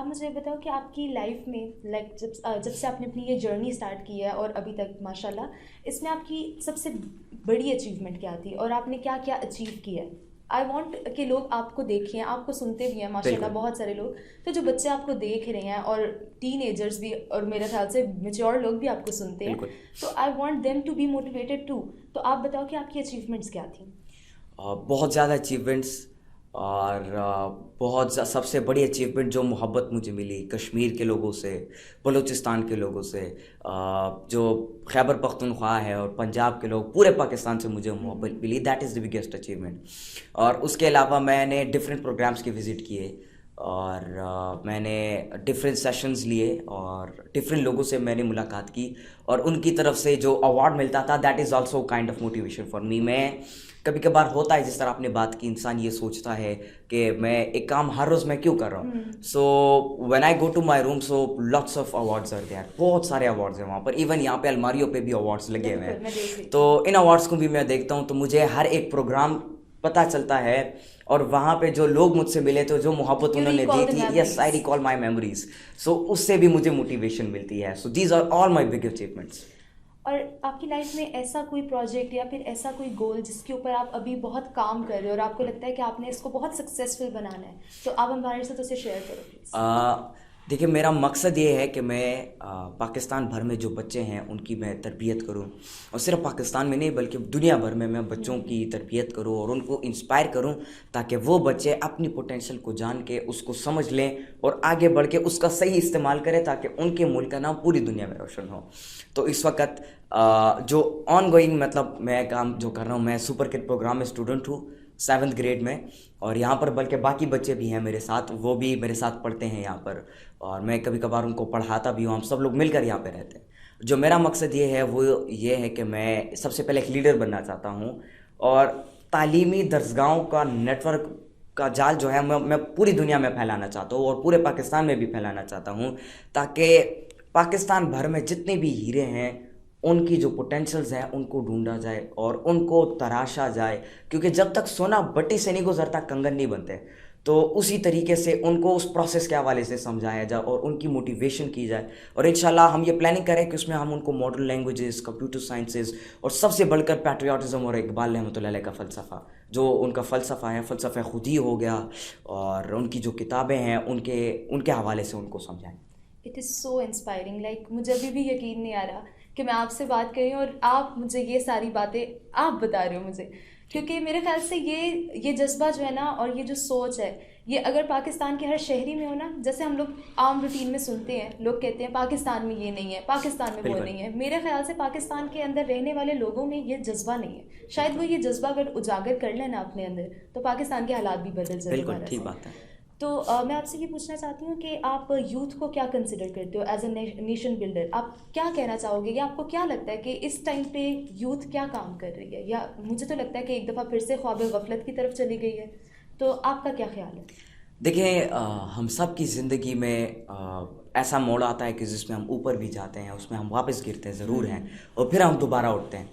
आप मुझे बताओ कि आपकी लाइफ में जब से आपने अपनी ये जर्नी स्टार्ट की है और अभी तक माशाल्लाह इसमें आपकी सबसे बड़ी अचीवमेंट क्या थी और आपने क्या क्या अचीव किया है। आई वॉन्ट कि लोग आपको देखें, आपको सुनते भी हैं माशाल्लाह बिल्कुल। बहुत सारे लोग। तो जो बच्चे आपको देख रहे हैं और टीन एजर्स भी और मेरे ख्याल से मेच्योर लोग भी आपको सुनते हैं, बिल्कुल। तो I want them to be motivated too. तो आप बताओ कि आपकी अचीवमेंट्स क्या थी। बहुत ज़्यादा अचीवमेंट्स और सबसे बड़ी अचीवमेंट जो मोहब्बत मुझे मिली कश्मीर के लोगों से, बलूचिस्तान के लोगों से, जो खैबर पख्तूनख्वा है और पंजाब के लोग, पूरे पाकिस्तान से मुझे मोहब्बत मिली। That is the biggest achievement. और उसके अलावा मैंने डिफरेंट प्रोग्राम्स के विज़िट किए और मैंने डिफरेंट सेशंस लिए और डिफरेंट लोगों से मैंने मुलाकात की और उनकी तरफ से जो अवार्ड मिलता था that is also kind of motivation for me. मैं कभी कभार होता है जिस तरह आपने बात की, इंसान ये सोचता है कि मैं एक काम हर रोज़ मैं क्यों कर रहा हूँ। So when I go to my room, so lots of awards are there, बहुत सारे अवार्ड्स हैं वहाँ पर। इवन यहाँ पे अलमारियों पे भी अवार्ड्स लगे हुए बिल्कुल, मैं देख हैं। रही तो थी। इन अवार्ड्स को भी मैं देखता हूँ, तो मुझे हर एक प्रोग्राम पता चलता है और वहाँ पे जो लोग मुझसे मिले तो जो मोहब्बत यू उन्होंने रिकॉल दी द थी, yes I memories. Recall my memories. So उससे भी मुझे मोटिवेशन मिलती है। So these are all my big achievements. और आपकी लाइफ में ऐसा कोई प्रोजेक्ट या फिर ऐसा कोई गोल जिसके ऊपर आप अभी बहुत काम कर रहे हो और आपको लगता है कि आपने इसको बहुत सक्सेसफुल बनाना है, तो आप हमारे साथ उसे शेयर करो प्लीज़। देखिए, मेरा मकसद ये है कि मैं पाकिस्तान भर में जो बच्चे हैं उनकी मैं तरबियत करूं, और सिर्फ पाकिस्तान में नहीं बल्कि दुनिया भर में मैं बच्चों की तरबियत करूं और उनको इंस्पायर करूं, ताकि वो बच्चे अपनी पोटेंशियल को जान के उसको समझ लें और आगे बढ़ के उसका सही इस्तेमाल करें, ताकि उनके मुल्क का नाम पूरी दुनिया में रोशन हो। तो इस वक्त जो ऑन गोइंग मतलब मैं काम जो कर रहा हूँ, मैं सुपर किड प्रोग्राम में स्टूडेंट हूँ 7th ग्रेड में, और यहाँ पर बल्कि बाकी बच्चे भी हैं मेरे साथ, वो भी मेरे साथ पढ़ते हैं यहाँ पर, और मैं कभी कभार उनको पढ़ाता भी हूँ। हम सब लोग मिलकर यहाँ पे रहते हैं। जो मेरा मकसद ये है वो ये है कि मैं सबसे पहले एक लीडर बनना चाहता हूँ, और तालीमी दरसगाहों का नेटवर्क का जाल जो है मैं पूरी दुनिया में फैलाना चाहता हूँ और पूरे पाकिस्तान में भी फैलाना चाहता हूँ, ताकि पाकिस्तान भर में जितने भी हीरे हैं उनकी जो पोटेंशियल्स हैं उनको ढूंढा जाए और उनको तराशा जाए, क्योंकि जब तक सोना भट्टी से नहीं गुजरता कंगन नहीं बनते। तो उसी तरीके से उनको उस प्रोसेस के हवाले से समझाया जाए और उनकी मोटिवेशन की जाए, और इंशाल्लाह हम ये प्लानिंग करें कि उसमें हम उनको मॉडर्न लैंग्वेजेस, कंप्यूटर साइंसेस और सबसे बढ़कर पैट्रियाटिज्म और इकबाल रहमतुल्लाह अलैह का फ़लसफ़ा, जो उनका फ़लसफ़ा है, फ़लसफ़ा खुद ही हो गया, और उनकी जो किताबें हैं उनके उनके हवाले से उनको समझाएं। It is so inspiring. Like मुझे अभी भी यकीन नहीं आ रहा कि मैं आपसे बात कर रही हूँ और आप मुझे ये सारी बातें आप बता रहे हो मुझे, क्योंकि मेरे ख्याल से ये जज्बा जो है ना और ये जो सोच है, ये अगर पाकिस्तान के हर शहरी में हो ना, जैसे हम लोग आम रूटीन में सुनते हैं, लोग कहते हैं पाकिस्तान में ये नहीं है, पाकिस्तान में वो बिल्कुल। नहीं है। मेरे ख्याल से पाकिस्तान के अंदर रहने वाले लोगों में ये जज्बा नहीं है। शायद वो ये जज्बा अगर उजागर कर लेना अपने अंदर, तो पाकिस्तान के हालात भी बदल जाए बिल्कुल दोबारा ठीक से। बात है। तो मैं आपसे ये पूछना चाहती हूँ कि आप यूथ को क्या कंसिडर करते हो एज अ नेशन बिल्डर। आप क्या कहना चाहोगे या आपको क्या लगता है कि इस टाइम पे यूथ क्या काम कर रही है, या मुझे तो लगता है कि एक दफ़ा फिर से ख्वाब गफलत की तरफ चली गई है। तो आपका क्या ख्याल है। देखिए, हम सब की ज़िंदगी में ऐसा मोड़ आता है कि जिसमें हम ऊपर भी जाते हैं, उसमें हम वापस गिरते हैं ज़रूर हैं, और फिर हम दोबारा उठते हैं।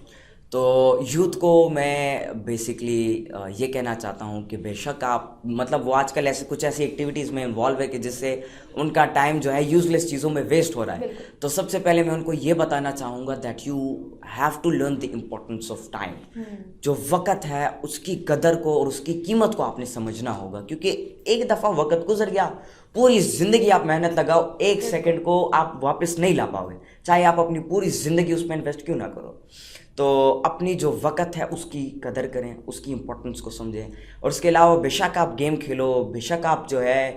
तो यूथ को मैं बेसिकली ये कहना चाहता हूँ कि बेशक आप मतलब वो आजकल ऐसे कुछ ऐसी एक्टिविटीज़ में इन्वॉल्व है कि जिससे उनका टाइम जो है यूज़लेस चीज़ों में वेस्ट हो रहा है। बिल्कुल। तो सबसे पहले मैं उनको ये बताना चाहूँगा that you have to learn the importance of time. जो वक़्त है उसकी कदर को और उसकी कीमत को आपने समझना होगा, क्योंकि एक दफ़ा वक़्त गुजर गया, पूरी ज़िंदगी आप मेहनत लगाओ, एक सेकंड को आप वापस नहीं ला पाओगे, चाहे आप अपनी पूरी ज़िंदगी उसमें इन्वेस्ट क्यों ना करो। तो अपनी जो वक़्त है उसकी कदर करें, उसकी इम्पोर्टेंस को समझें। और उसके अलावा बेशक आप गेम खेलो, बेशक आप जो है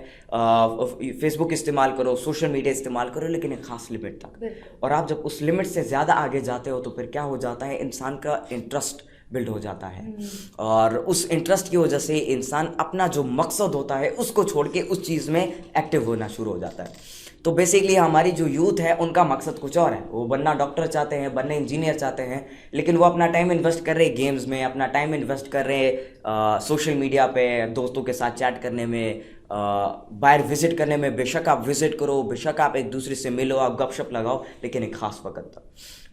फेसबुक इस्तेमाल करो, सोशल मीडिया इस्तेमाल करो, लेकिन एक ख़ास लिमिट तक। और आप जब उस लिमिट से ज़्यादा आगे जाते हो तो फिर क्या हो जाता है, इंसान का इंटरेस्ट बिल्ड हो जाता है, और उस इंटरेस्ट की वजह से इंसान अपना जो मकसद होता है उसको छोड़ के उस चीज़ में एक्टिव होना शुरू हो जाता है। तो बेसिकली हमारी जो यूथ है उनका मकसद कुछ और है, वो बनना डॉक्टर चाहते हैं, बनना इंजीनियर चाहते हैं, लेकिन वो अपना टाइम इन्वेस्ट कर रहे हैं गेम्स में, अपना टाइम इन्वेस्ट कर रहे हैं सोशल मीडिया पे दोस्तों के साथ चैट करने में, बाहर विजिट करने में। बेशक आप विजिट करो, बेशक आप एक दूसरे से मिलो, आप गपशप लगाओ, लेकिन एक ख़ास वक्त तक।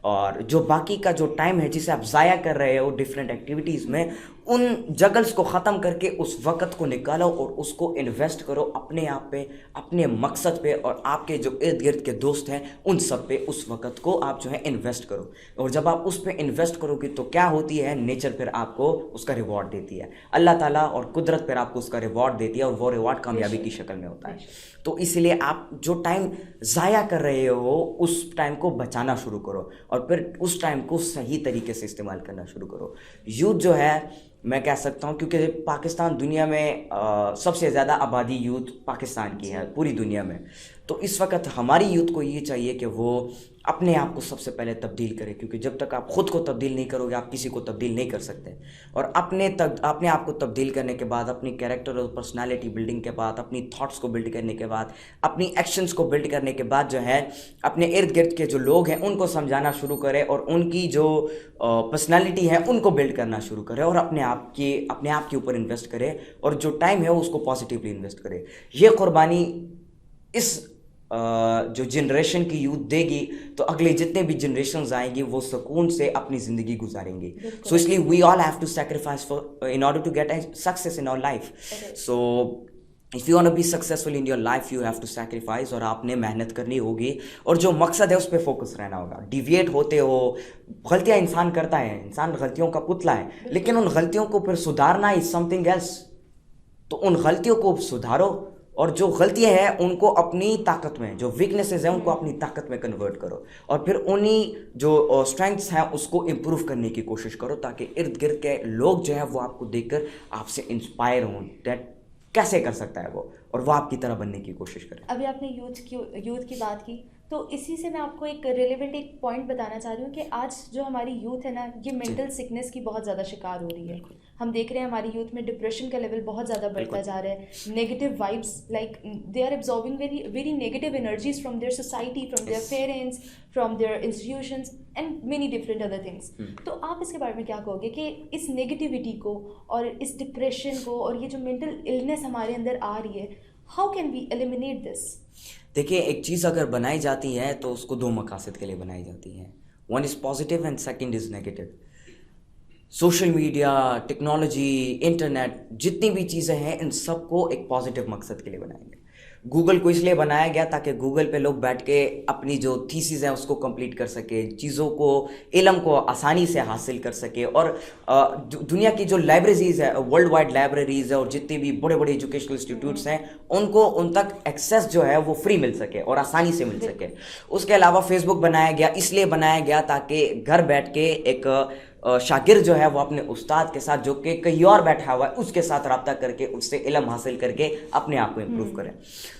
और जो बाकी का जो टाइम है जिसे आप ज़ाया कर रहे हो डिफरेंट एक्टिविटीज़ में, उन जगल्स को ख़त्म करके उस वक़्त को निकालो और उसको इन्वेस्ट करो अपने आप पे, अपने मकसद पे, और आपके जो इर्द गिर्द के दोस्त हैं उन सब पे उस वक़्त को आप जो है इन्वेस्ट करो। और जब आप उस पे इन्वेस्ट करोगे तो क्या होती है, नेचर फिर आपको उसका रिवॉर्ड देती है, अल्लाह ताला और कुदरत फिर आपको उसका रिवॉर्ड देती है, और वो रिवॉर्ड कामयाबी की शक्ल में होता है। तो इसलिए आप जो टाइम ज़ाया कर रहे हो उस टाइम को बचाना शुरू करो और फिर उस टाइम को सही तरीके से इस्तेमाल करना शुरू करो। यूथ जो है, मैं कह सकता हूँ, क्योंकि पाकिस्तान दुनिया में सबसे ज़्यादा आबादी यूथ पाकिस्तान की है पूरी दुनिया में, तो इस वक्त हमारी यूथ को ये चाहिए कि वो अपने आप को सबसे पहले तब्दील करें, क्योंकि जब तक आप ख़ुद को तब्दील नहीं करोगे आप किसी को तब्दील नहीं कर सकते। और अपने आप को तब्दील करने के बाद, अपनी कैरेक्टर और पर्सनालिटी बिल्डिंग के बाद, अपनी थॉट्स को बिल्ड करने के बाद, अपनी एक्शंस को बिल्ड करने के बाद जो है अपने इर्द गिर्द के जो लोग हैं उनको समझाना शुरू करें और उनकी जो पर्सनालिटी है उनको बिल्ड करना शुरू करें और अपने आप के ऊपर इन्वेस्ट करें और जो टाइम है उसको पॉजिटिवली इन्वेस्ट करें। ये कुर्बानी इस जो जनरेशन की यूथ देगी तो अगले जितने भी जनरेशंस आएंगी वो सुकून से अपनी ज़िंदगी गुजारेंगी। सो इसलिए we all have to sacrifice for in order to get success in our life. So if you want to be successful in your life you have to sacrifice, और आपने मेहनत करनी होगी और जो मकसद है उस पर फोकस रहना होगा। डिविएट होते हो, गलतियाँ इंसान करता है, इंसान गलतियों का पुतला है, लेकिन उन गलतियों को फिर सुधारना इज समथिंग एल्स। तो उन गलतियों को सुधारो और जो गलतियां हैं उनको अपनी ताकत में, जो वीकनेसेस हैं उनको अपनी ताकत में कन्वर्ट करो और फिर उन्हीं जो स्ट्रेंथ्स हैं उसको इम्प्रूव करने की कोशिश करो ताकि इर्द गिर्द के लोग जो हैं वो आपको देखकर आपसे इंस्पायर हों, दैट कैसे कर सकता है वो, और वो आपकी तरह बनने की कोशिश करें। अभी आपने यूथ की बात की, तो इसी से मैं आपको एक रेलेवेंट एक पॉइंट बताना चाह रही हूँ कि आज जो हमारी यूथ है ना, ये मेंटल सिकनेस की बहुत ज़्यादा शिकार हो रही है। हम देख रहे हैं हमारी यूथ में डिप्रेशन का लेवल बहुत ज़्यादा बढ़ता जा रहा है, negative vibes, like they are absorbing very negative energies from their society, from their parents, from their institutions and many different other things. तो आप इसके बारे में क्या कहोगे कि इस नेगेटिविटी को और इस डिप्रेशन को और ये जो मेंटल इलनेस हमारे अंदर आ रही है, how can we eliminate this? देखिए, एक चीज़ अगर बनाई जाती है तो उसको दो मकासद के लिए बनाई जाती है, one is positive and second is negative. Social media, technology, internet, जितनी भी चीज़ें हैं इन सबको एक पॉजिटिव मकसद के लिए बनाएंगे। गूगल को इसलिए बनाया गया ताकि गूगल पे लोग बैठ के अपनी जो थीसिस हैं उसको कंप्लीट कर सके, चीज़ों को, इल्म को आसानी से हासिल कर सके, और दुनिया की जो लाइब्रेरीज है, वर्ल्ड वाइड लाइब्रेरीज है और जितनी भी बड़े बड़े एजुकेशनल इंस्टीट्यूट्स हैं उनको उन तक एक्सेस जो है वो फ्री मिल सके और आसानी से मिल सके। उसके अलावा फेसबुक बनाया गया, इसलिए बनाया गया ताकि घर बैठ के एक शागिर्द जो है वो अपने उस्ताद के साथ जो कि कहीं और बैठा हुआ है उसके साथ रब्ता करके उससे इल्म हासिल करके अपने आप को इम्प्रूव करें।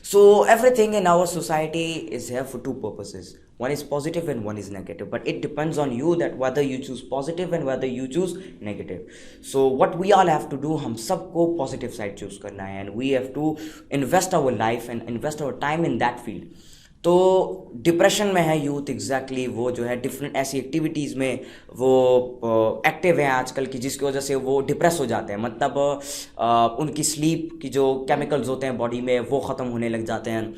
So everything in our society is have for two purposes, one is positive and one is negative, but it depends on you that whether you choose positive and whether you choose negative. So what we all have to do, हम सबको positive side choose करना है and we have to invest our life and invest our time in that field. तो depression में है youth, exactly वो जो है डिफरेंट ऐसी एक्टिविटीज़ में वो एक्टिव हैं आजकल की जिसकी वजह से वो डिप्रेस हो जाते हैं, मतलब उनकी स्लीप की जो केमिकल्स होते हैं बॉडी में वो ख़त्म होने लग जाते हैं,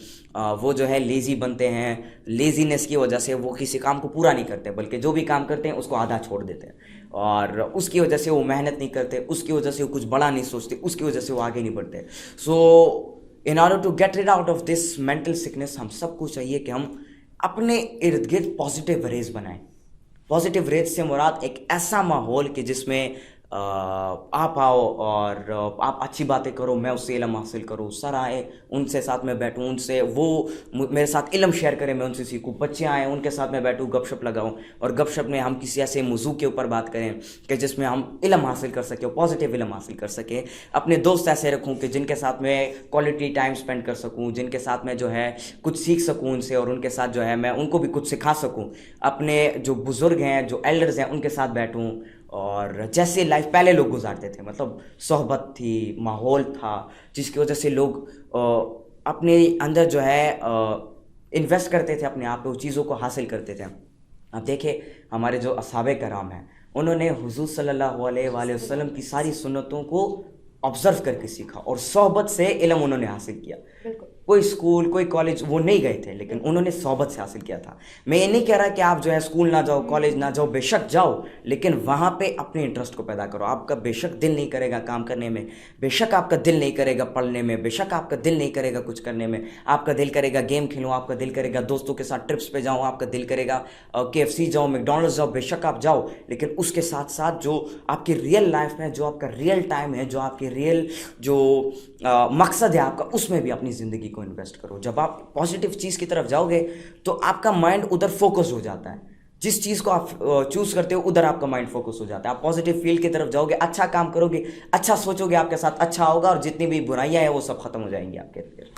वो जो है लेज़ी बनते हैं, लेज़ीनेस की वजह से वो किसी काम को पूरा नहीं करते बल्कि जो भी काम करते हैं उसको आधा छोड़ देते हैं और उसकी वजह से वो मेहनत नहीं करते, उसकी वजह से वो कुछ बड़ा नहीं सोचते, उसकी वजह से वो आगे नहीं बढ़ते। So in order to get rid out of this mental sickness हम सबको चाहिए कि हम अपने इर्द गिर्द पॉजिटिव रेज बनाएं। पॉजिटिव रेज से मुराद एक ऐसा माहौल कि जिसमें आप आओ और आप अच्छी बातें करो, मैं उससे इल्म हासिल करूँ, सर आए उनसे साथ में बैठूँ, उनसे वो मेरे साथ इल्म शेयर करें, मैं उनसे सीखूँ, बच्चे आए उनके साथ में बैठूँ, गपशप लगाऊँ और गपशप में हम किसी ऐसे मौजू के ऊपर बात करें कि जिसमें हम इल्म हासिल कर सकें, पॉजिटिव इल्म हासिल कर सकें। अपने दोस्त ऐसे रखूँ कि जिनके साथ में क्वालिटी टाइम स्पेंड कर सकूँ, जिनके साथ में जो है कुछ सीख सकूँ उनसे और उनके साथ जो है मैं उनको भी कुछ सिखा सकूँ। अपने जो बुज़ुर्ग हैं, जो एल्डर्स हैं, उनके साथ बैठूँ और जैसे लाइफ पहले लोग गुजारते थे, मतलब सोहबत थी, माहौल था जिसकी वजह से लोग अपने अंदर जो है इन्वेस्ट करते थे, अपने आप पे उस चीज़ों को हासिल करते थे। अब देखें हमारे जो असहाबे कराम हैं उन्होंने हुजूर सल्लल्लाहु अलैहि वसल्लम की सारी सुन्नतों को ऑब्जर्व करके सीखा और सोहबत से इल्म उन्होंने हासिल किया। कोई स्कूल कोई कॉलेज वो नहीं गए थे, लेकिन उन्होंने सोहबत से हासिल किया था। मैं ये नहीं कह रहा कि आप जो है स्कूल ना जाओ, कॉलेज ना जाओ, बेशक जाओ, लेकिन वहाँ पे अपने इंटरेस्ट को पैदा करो। आपका बेशक दिल नहीं करेगा काम करने में, बेशक आपका दिल नहीं करेगा पढ़ने में, बेशक आपका दिल नहीं करेगा कुछ करने में, आपका दिल करेगा गेम खेलूँ, आपका दिल करेगा दोस्तों के साथ ट्रिप्स पे जाऊँ, आपका दिल करेगा KFC जाओ, मैकडॉनल्ड्स जाओ, बेशक आप जाओ, लेकिन उसके साथ साथ जो आपकी रियल लाइफ में, जो आपका रियल टाइम है, जो आपकी रियल जो मकसद है आपका, उसमें भी अपनी ज़िंदगी को इन्वेस्ट करो। जब आप पॉजिटिव चीज़ की तरफ जाओगे तो आपका माइंड उधर फोकस हो जाता है। जिस चीज़ को आप चूज़ करते हो उधर आपका माइंड फोकस हो जाता है। आप पॉजिटिव फील्ड की तरफ जाओगे, अच्छा काम करोगे, अच्छा सोचोगे, आपके साथ अच्छा होगा और जितनी भी बुराइयां हैं वो सब खत्म हो जाएंगी आपके अंदर।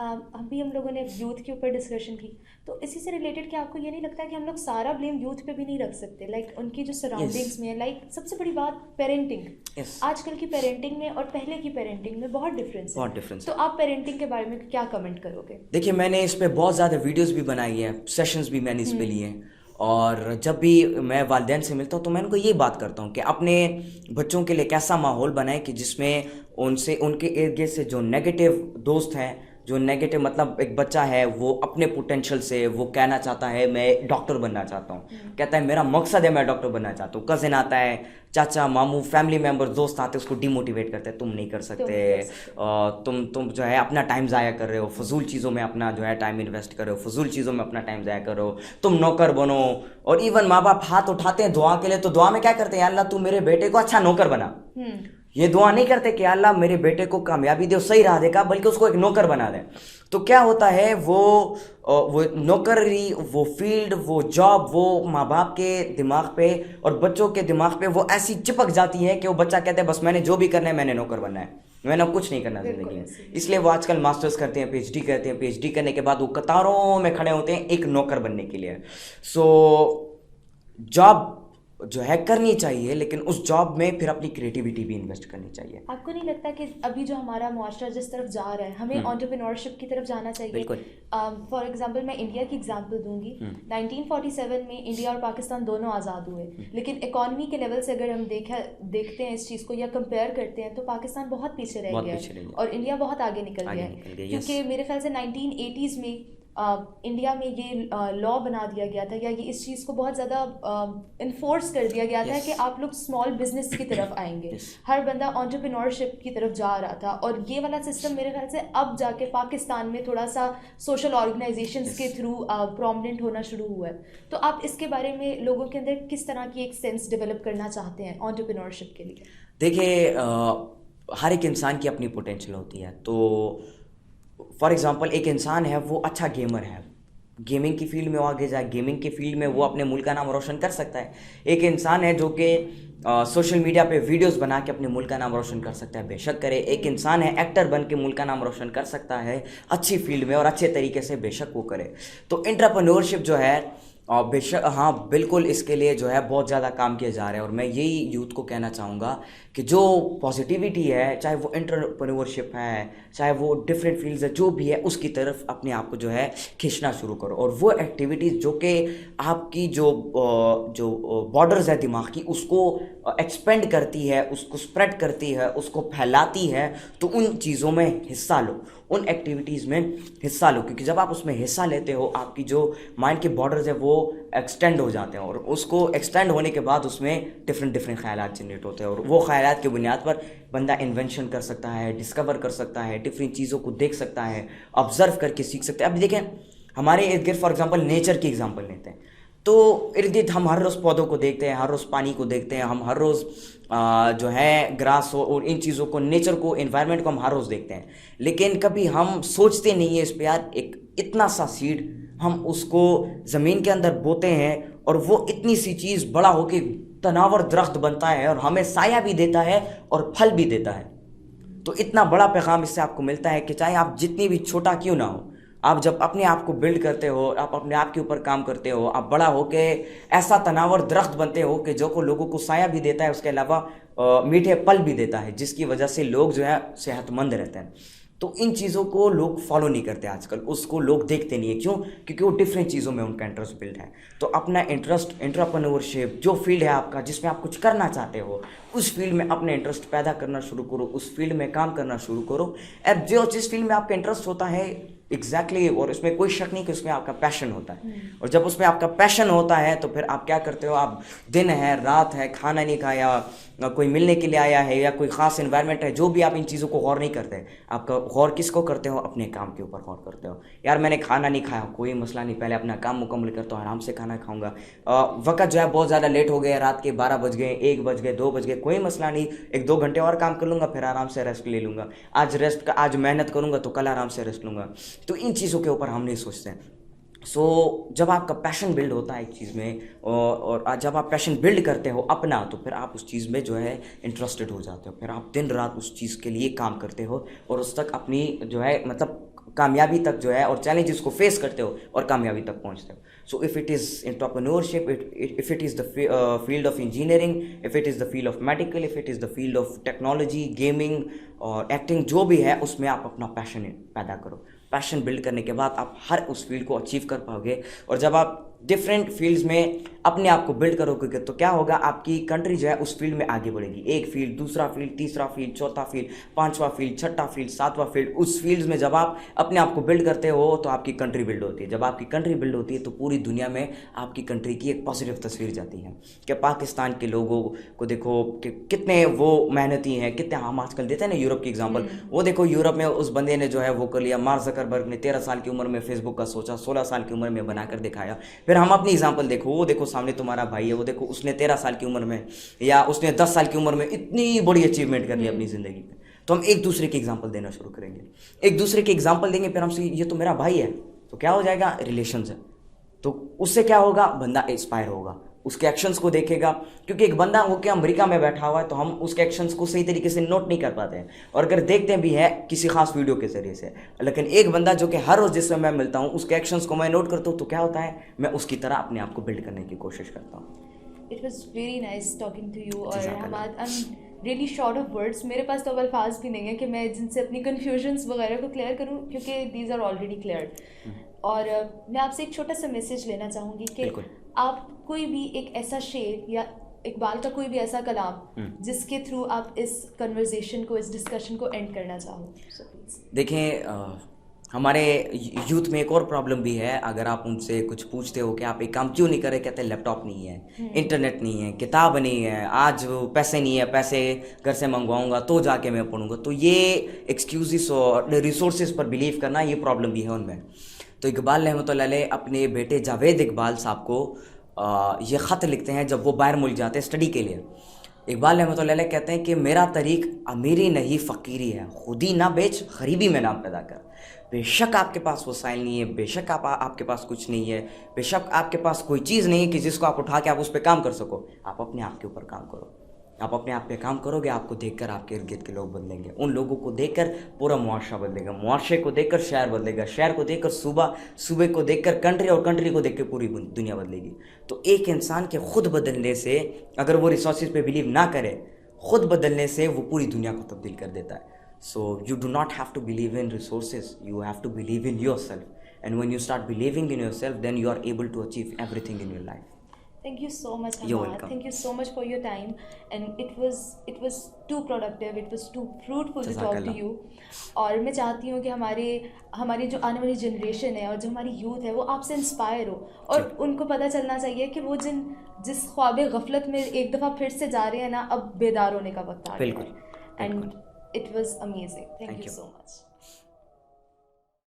अभी हम लोगों ने यूथ के ऊपर डिस्कशन की, तो इसी से रिलेटेड क्या आपको ये नहीं लगता कि हम लोग सारा ब्लेम यूथ पे भी नहीं रख सकते? लाइक उनकी जो सराउंडिंग्स में, लाइक सबसे बड़ी बात पेरेंटिंग। आजकल की पेरेंटिंग में और पहले की पेरेंटिंग में बहुत डिफरेंस है। बहुत डिफरेंस। तो आप पेरेंटिंग के बारे में क्या कमेंट करोगे? देखिए, मैंने इस पर बहुत ज़्यादा वीडियोस भी बनाई हैं, सेशंस भी मैंने इस पे लिए हैं, और जब भी मैं वालिदैन से मिलता हूँ तो मैं उनको ये बात करता हूँ कि अपने बच्चों के लिए कैसा माहौल बनाएं कि जिसमें उनसे, उनके इर्द गिर्द से जो नेगेटिव दोस्त हैं, जो नेगेटिव, मतलब एक बच्चा है वो अपने पोटेंशियल से वो कहना चाहता है मैं डॉक्टर बनना चाहता हूँ, कहता है मेरा मकसद है मैं डॉक्टर बनना चाहता हूँ, कज़िन आता है, चाचा मामू फैमिली मेम्बर दोस्त आते हैं, उसको डिमोटिवेट करते हैं, तुम नहीं कर सकते, तुम जो है अपना टाइम ज़ाया कर रहे हो, फजूल चीज़ों में अपना जो है टाइम इन्वेस्ट कर रहे हो, फजूल चीज़ों में अपना टाइम ज़ाया करो, तुम नौकर बनो। और इवन माँ बाप हाथ उठाते हैं दुआ के लिए, तो दुआ में क्या करते हैं, अल्लाह तू मेरे बेटे को अच्छा नौकर बना। ये दुआ नहीं करते कि अल्लाह मेरे बेटे को कामयाबी दे, सही राह देगा, बल्कि उसको एक नौकर बना दे। तो क्या होता है, वो नौकरी, वो फील्ड, वो जॉब, वो माँ बाप के दिमाग पे और बच्चों के दिमाग पे वो ऐसी चिपक जाती है कि वो बच्चा कहता है बस मैंने जो भी करना है मैंने नौकर बनना है, मैंने अब कुछ नहीं करना जिंदगी में। इसलिए वो आजकल मास्टर्स करते हैं, PhD करते हैं, PhD करने के बाद वो कतारों में खड़े होते हैं एक नौकर बनने के लिए। सो जॉब जो है करनी चाहिए, लेकिन उस जॉब में फिर अपनी क्रिएटिविटी भी इन्वेस्ट करनी चाहिए। आपको नहीं लगता कि अभी जो हमारा मुआशरा जिस तरफ जा रहा है, हमें एंटरप्रेन्योरशिप की तरफ जाना चाहिए? बिल्कुल। फॉर एग्जांपल मैं इंडिया की एग्जांपल दूंगी। 1947 में इंडिया और पाकिस्तान दोनों आज़ाद हुए, लेकिन इकॉनमी के लेवल से अगर हम देखते हैं इस चीज़ को या कंपेयर करते हैं तो पाकिस्तान बहुत पीछे रह गया है और इंडिया बहुत आगे निकल गया है। क्योंकि मेरे ख्याल से 1980s में इंडिया में ये लॉ बना दिया गया था, या ये इस चीज़ को बहुत ज़्यादा इन्फोर्स कर दिया गया था कि आप लोग स्मॉल बिजनेस की तरफ आएंगे। हर बंदा एंटरप्रेन्योरशिप की तरफ जा रहा था, और ये वाला सिस्टम मेरे ख्याल से अब जाके पाकिस्तान में थोड़ा सा सोशल ऑर्गेनाइजेशंस के थ्रू प्रोमिनेंट होना शुरू हुआ है। तो आप इसके बारे में लोगों के अंदर किस तरह की एक सेंस डेवलप करना चाहते हैं एंटरप्रेन्योरशिप के लिए? देखिए, हर एक इंसान की अपनी पोटेंशियल होती है। तो फॉर एग्जांपल एक इंसान है वो अच्छा गेमर है, गेमिंग की फील्ड में वो आगे जाए, गेमिंग की फील्ड में वो अपने मुल्क का नाम रोशन कर सकता है। एक इंसान है जो कि सोशल मीडिया पे वीडियोस बना के अपने मुल्क का नाम रोशन कर सकता है, बेशक करे। एक इंसान है एक्टर बन के मुल्क का नाम रोशन कर सकता है अच्छी फील्ड में और अच्छे तरीके से, बेशक वो करे। तो एंटरप्रेन्योरशिप जो है बेशक, हाँ बिल्कुल, इसके लिए जो है बहुत ज़्यादा काम किया जा रहा है। और मैं यही यूथ को कहना चाहूँगा कि जो पॉजिटिविटी है, चाहे वो एंटरप्रेन्योरशिप है, चाहे वो डिफरेंट फील्ड्स है, जो भी है उसकी तरफ अपने आप को जो है खींचना शुरू करो। और वो एक्टिविटीज़ जो कि आपकी जो बॉर्डर्स है दिमाग की, उसको एक्सपेंड करती है, उसको स्प्रेड करती है, उसको फैलाती है, तो उन चीज़ों में हिस्सा लो, उन एक्टिविटीज़ में हिस्सा लो। क्योंकि जब आप उसमें हिस्सा लेते हो, आपकी जो माइंड के बॉर्डर्स है वो एक्सटेंड हो जाते हैं, और उसको एक्सटेंड होने के बाद उसमें डिफरेंट ख़यालात जनरेट होते हैं, और वो ख़यालात की बुनियाद पर बंदा इन्वेंशन कर सकता है, डिस्कवर कर सकता है, डिफरेंट चीज़ों को देख सकता है, ऑब्जर्व करके सीख सकता है। अब देखें, हमारे इर्द गिर्द फॉर एग्जांपल नेचर की एग्जांपल लेते हैं, तो इर्द गिर्द हम हर रोज़ पौधों को देखते हैं, हर रोज़ पानी को देखते हैं, हम हर रोज़ जो है ग्रास और इन चीज़ों को, नेचर को, एनवायरनमेंट को हम हर रोज़ देखते हैं, लेकिन कभी हम सोचते नहीं है इस पे, यार एक इतना सा सीड हम उसको ज़मीन के अंदर बोते हैं और वो इतनी सी चीज़ बड़ा होके तनावर दरख्त बनता है और हमें साया भी देता है और फल भी देता है। तो इतना बड़ा पैगाम इससे आपको मिलता है कि चाहे आप जितनी भी छोटा क्यों ना हो, आप जब अपने आप को बिल्ड करते हो, आप अपने आप के ऊपर काम करते हो, आप बड़ा होके ऐसा तनावर दरख्त बनते हो कि जो को लोगों को साया भी देता है, उसके अलावा मीठे फल भी देता है, जिसकी वजह से लोग जो है सेहतमंद रहते हैं। तो इन चीज़ों को लोग फॉलो नहीं करते आजकल, उसको लोग देखते नहीं है। क्यों? क्योंकि वो डिफरेंट चीज़ों में उनका इंटरेस्ट बिल्ड है। तो अपना इंटरेस्ट, एंटरप्रेन्योरशिप जो फील्ड है आपका, जिसमें आप कुछ करना चाहते हो, उस फील्ड में अपने इंटरेस्ट पैदा करना शुरू करो, उस फील्ड में काम करना शुरू करो। और जो जिस फील्ड में आपका इंटरेस्ट होता है एग्जैक्टली और उसमें कोई शक नहीं कि उसमें आपका पैशन होता है। और जब उसमें आपका पैशन होता है तो फिर आप क्या करते हो, आप दिन है रात है, खाना नहीं खाया, कोई मिलने के लिए आया है या कोई ख़ास इन्वायरमेंट है, जो भी आप इन चीज़ों को गौर नहीं करते। आपका गौर किसको करते हो? अपने काम के ऊपर गौर करते हो। यार मैंने खाना नहीं खाया, कोई मसला नहीं, पहले अपना काम मुकम्मल करता हूँ, आराम से खाना खाऊंगा। वक्त जो है बहुत ज़्यादा लेट हो गया, रात के 12 बज गए, 1 बज गए, 2 बज गए, कोई मसला नहीं, 1-2 घंटे और काम कर लूँगा, फिर आराम से रेस्ट ले लूँगा। आज मेहनत करूँगा तो कल आराम से रेस्ट लूँगा। तो इन चीज़ों के ऊपर हम नहीं सोचते हैं। जब आपका पैशन बिल्ड होता है एक चीज़ में और जब आप पैशन बिल्ड करते हो अपना, तो फिर आप उस चीज़ में जो है इंटरेस्टेड हो जाते हो, फिर आप दिन रात उस चीज़ के लिए काम करते हो और उस तक अपनी जो है मतलब कामयाबी तक जो है और चैलेंजेस को फेस करते हो और कामयाबी तक पहुंचते हो। So if it is entrepreneurship, if it is the field of engineering, if it is the field of medical, if it is the field of technology, gaming और एक्टिंग, जो भी है उसमें आप अपना पैशन पैदा करो। पैशन बिल्ड करने के बाद आप हर उस फील्ड को अचीव कर पाओगे। और जब आप डिफरेंट फील्ड्स में अपने आप को बिल्ड करोगे तो क्या होगा, आपकी कंट्री जो है उस फील्ड में आगे बढ़ेगी। एक फील्ड, दूसरा फील्ड, तीसरा फील्ड, चौथा फील्ड, पांचवा फील्ड, छठा फील्ड, सातवां फील्ड, उस फील्ड्स में जब आप अपने आप को बिल्ड करते हो तो आपकी कंट्री बिल्ड होती है। जब आपकी कंट्री बिल्ड होती है तो पूरी दुनिया में आपकी कंट्री की एक पॉजिटिव तस्वीर जाती है कि पाकिस्तान के लोगों को देखो कि कितने वो मेहनती हैं, कितने, हम आजकल देते हैं ना यूरोप की एग्जाम्पल, वो देखो यूरोप में उस बंदे ने जो है वो कर लिया, मार्क ज़करबर्ग ने 13 साल की उम्र में फेसबुक का सोचा, 16 साल की उम्र में बनाकर दिखाया। फिर हम अपनी एग्जाम्पल देखो, वो देखो सामने तुम्हारा भाई है, वो देखो उसने 13 साल की उम्र में या उसने 10 साल की उम्र में इतनी बड़ी अचीवमेंट कर ली अपनी ज़िंदगी में। तो हम एक दूसरे की एग्जाम्पल देना शुरू करेंगे, एक दूसरे की एग्जाम्पल देंगे, फिर हमसे ये तो मेरा भाई है, तो क्या हो जाएगा, रिलेशन है। तो उससे क्या होगा, बंदा इंस्पायर होगा, उसके एक्शंस को देखेगा। क्योंकि एक बंदा हो के अमेरिका में बैठा हुआ है तो हम उसके एक्शंस को सही तरीके से नोट नहीं कर पाते हैं, और अगर देखते भी है किसी खास वीडियो के जरिए से। लेकिन एक बंदा जो कि हर रोज़ जिससे मैं मिलता हूँ उसके एक्शंस को मैं नोट करता हूँ, तो क्या होता है, मैं उसकी तरह अपने आप को बिल्ड करने की कोशिश करता हूँ। It was very nice talking to you. और I am really short of words, मेरे पास तो अब अल्फाज भी नहीं है कि मैं जिनसे अपनी कन्फ्यूजन्स वगैरह को क्लियर करूँ, क्योंकि दीज आर ऑलरेडी क्लियर्ड। और मैं आपसे एक छोटा सा मैसेज लेना चाहूँगी कि आप कोई भी एक ऐसा शेर या इकबाल का कोई भी ऐसा कलाम जिसके थ्रू आप इस कन्वर्सेशन को, इस डिस्कशन को एंड करना चाहो। देखें, हमारे यूथ में एक और प्रॉब्लम भी है। अगर आप उनसे कुछ पूछते हो कि आप एक काम क्यों नहीं कर रहे, कहते हैं लैपटॉप नहीं है, इंटरनेट नहीं है, किताब नहीं है, आज पैसे नहीं है, पैसे घर से मंगवाऊंगा तो जाके मैं पढ़ूंगा। तो ये एक्सक्यूजेस और रिसोर्सेज पर बिलीव करना, ये प्रॉब्लम भी है उनमें। तो इकबाल रहमतुल्लाह अलैह अपने बेटे जावेद इकबाल साहब को ये ख़त लिखते हैं जब वो बाहर मुल्क जाते हैं स्टडी के लिए। इकबाल रहमतुल्लाह अलैह कहते हैं कि मेरा तरीक़ अमीरी नहीं फ़कीरी है, खुदी ना बेच गरीबी में नाम पैदा कर। बेशक आपके पास वसाइल नहीं है, बेशक आपके पास कुछ नहीं है, बेशक आपके पास कोई चीज़ नहीं है कि जिसको आप उठा के आप उस पर काम कर सको, आप अपने आप के ऊपर काम करो। आप अपने आप पे काम करोगे, आपको देखकर आपके इर्द गिर्द के लोग बदलेंगे, उन लोगों को देखकर पूरा मुआशरा बदलेगा, मुआशरे को देखकर शहर बदलेगा, शहर को देखकर सूबा, सूबे को देखकर कंट्री, और कंट्री को देखकर पूरी दुनिया बदलेगी। तो एक इंसान के खुद बदलने से, अगर वो रिसोर्सेज पे बिलीव ना करे, खुद बदलने से वो पूरी दुनिया को तब्दील कर देता है। So you do not have to believe in resources, you have to believe in yourself, and when you start believing in yourself, then you are able to achieve everything in your life. Thank you so much, You're Hamad. welcome. Thank you so much for your time, and it was too productive. It was too fruitful to talk to you. और मैं चाहती हूँ कि हमारी जो आने वाली generation है और जो हमारी यूथ है वो आपसे इंस्पायर हो, और उनको पता चलना चाहिए कि वो जिस ख्वाब गफलत में एक दफ़ा फिर से जा रहे हैं ना, अब बेदार होने का वक्त आ गया है। And it was amazing. Thank you so much.